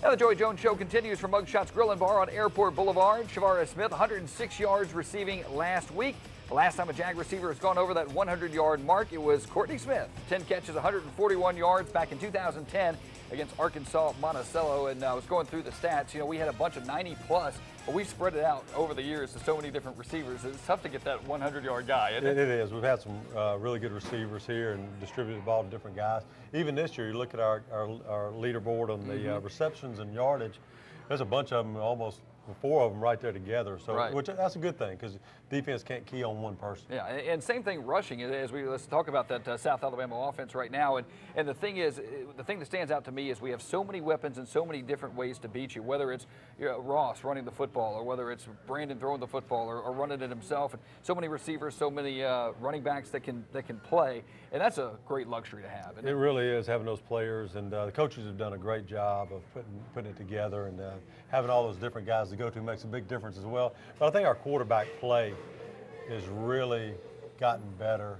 Now the Joey Jones Show continues from Mugshots Grill and Bar on Airport Boulevard. Shavara Smith, 106 yards receiving last week. The last time a Jag receiver has gone over that 100-yard mark, it was Courtney Smith. 10 catches, 141 yards back in 2010 against Arkansas Monticello. And I was going through the stats. You know, we had a bunch of 90-plus, but we spread it out over the years to so many different receivers. It's tough to get that 100-yard guy, isn't it? It is. We've had some really good receivers here and distributed the ball to different guys. Even this year, you look at our leaderboard on the receptions and yardage, there's a bunch of them, almost 4 of them right there together. So, which that's a good thing because defense can't key on one person. Yeah, and same thing rushing. Let's talk about that South Alabama offense right now. And the thing is, the thing that stands out to me is we have so many weapons and so many different ways to beat you. Whether it's Ross running the football, or whether it's Brandon throwing the football, or running it himself. And so many receivers, so many running backs that can play, and that's a great luxury to have. It really is, having those players, and the coaches have done a great job of putting it together, and having all those different guys to go to makes a big difference as well. But I think our quarterback play has really gotten better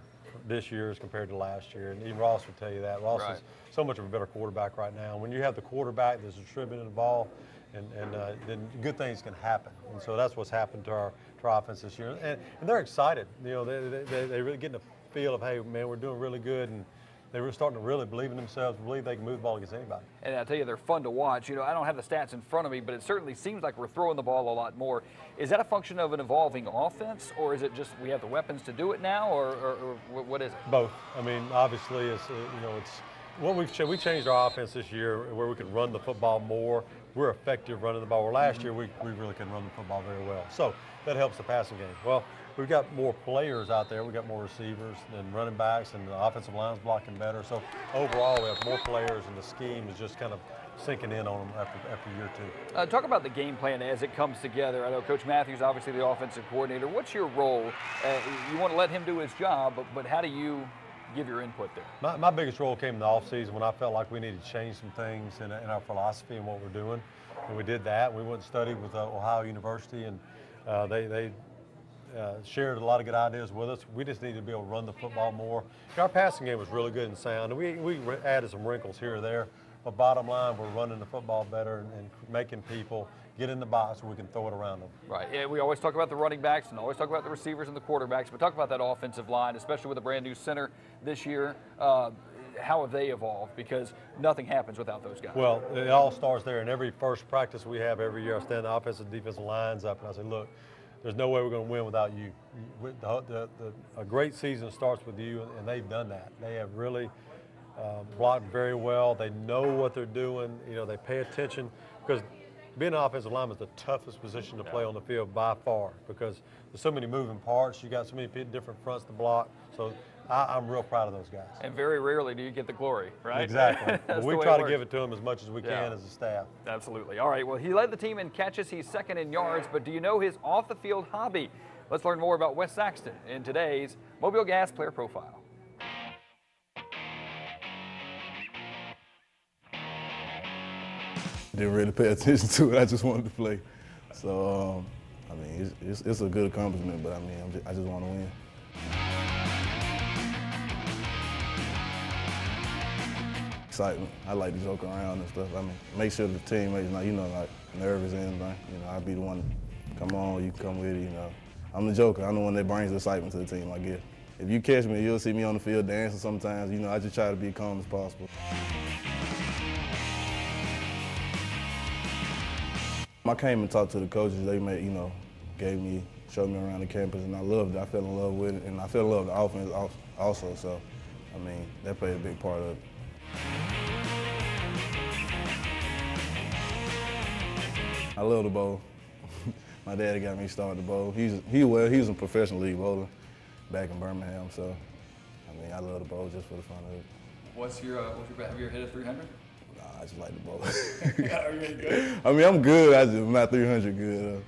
this year as compared to last year, and even Ross would tell you that. Ross is so much of a better quarterback right now. When you have the quarterback that's distributing the ball, and then good things can happen. And so that's what's happened to our offense this year. And they're excited. You know, they're really getting a feel of, hey, man, we're doing really good, and they were starting to really believe in themselves, believe they can move the ball against anybody. And I'll tell you, they're fun to watch. You know, I don't have the stats in front of me, but it certainly seems like we're throwing the ball a lot more. Is that a function of an evolving offense, or is it just we have the weapons to do it now, or what is it? Both. I mean, obviously, it's what we changed our offense this year where we could run the football more. We're effective running the ball. Where last year we really couldn't run the football very well. So that helps the passing game. Well, we've got more players out there. We've got more receivers and running backs, and the offensive line's blocking better. So overall, we have more players, and the scheme is just kind of sinking in on them after year 2. Talk about the game plan as it comes together. I know Coach Matthews, obviously the offensive coordinator. What's your role? You want to let him do his job, but how do you give your input there? My biggest role came in the offseason when I felt like we needed to change some things in our philosophy and what we're doing. And we did that. We went and studied with Ohio University, and they shared a lot of good ideas with us. We just needed to be able to run the football more. Our passing game was really good and sound, and we added some wrinkles here or there. But bottom line, we're running the football better and making people get in the box so we can throw it around them. Right. Yeah, we always talk about the running backs and always talk about the receivers and the quarterbacks, but talk about that offensive line, especially with a brand new center this year. How have they evolved? Because nothing happens without those guys. Well, it all starts there. In every first practice we have every year, I stand the offensive and defensive lines up, and I say, look, there's no way we're going to win without you. A great season starts with you, and they've done that. They have really blocked very well. They know what they're doing. You know, they pay attention, because being an offensive lineman is the toughest position to play on the field by far, because there's so many moving parts. You got so many different fronts to block. So I'm real proud of those guys. And very rarely do you get the glory, right? Exactly. But we try to give it to them as much as we can as a staff. Absolutely. All right, well, he led the team in catches. He's second in yards, but do you know his off-the-field hobby? Let's learn more about Wes Saxton in today's Mobile Gas Player Profile. Didn't really pay attention to it. I just wanted to play. So, I mean, it's a good accomplishment, but I mean, I just want to win. Excitement. I like to joke around and stuff. I mean, make sure the teammates not, like nervous and anything. I'll be the one, come on, you come with it, I'm the joker. I'm the one that brings excitement to the team, I guess. If you catch me, you'll see me on the field dancing sometimes. I just try to be calm as possible. I came and talked to the coaches. They showed me around the campus, and I loved it. I fell in love with it, and I fell in love with the offense also. So, I mean, that played a big part of it. I love the bowl. My daddy got me started the bowl. He was a professional league bowler back in Birmingham. So, I mean, I love the bowl just for the fun of it. What's your bet? Have you ever hit a 300? I just like the bowl. Are you any good? I mean, I'm good. I'm not 300 good.